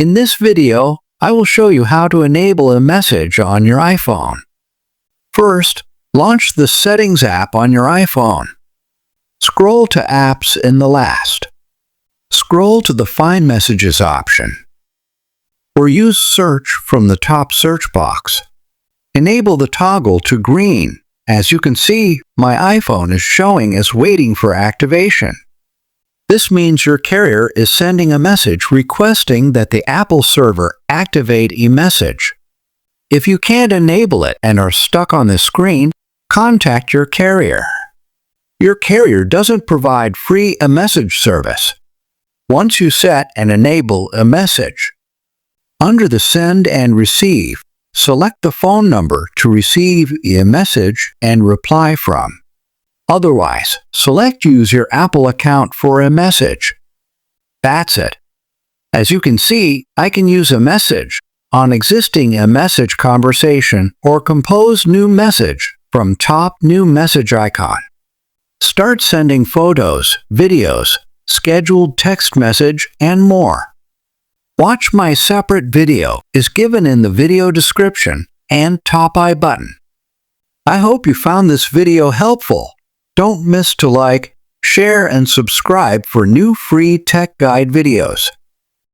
In this video, I will show you how to enable iMessage on your iPhone. First, launch the Settings app on your iPhone. Scroll to Apps in the last. Scroll to the Find Messages option, or use Search from the top search box. Enable the toggle to green. As you can see, my iPhone is showing as waiting for activation. This means your carrier is sending a message requesting that the Apple server activate iMessage. If you can't enable it and are stuck on this screen, contact your carrier. Your carrier doesn't provide free iMessage service. Once you set and enable iMessage, under the Send and Receive, select the phone number to receive iMessage and reply from. Otherwise, use your Apple account for iMessage. That's it. As you can see, I can use iMessage on existing iMessage conversation or compose new message from top new message icon. Start sending photos, videos, scheduled text message, and more. Watch my separate video is given in the video description and top I button. I hope you found this video helpful. Don't miss to like, share, and subscribe for new free tech guide videos.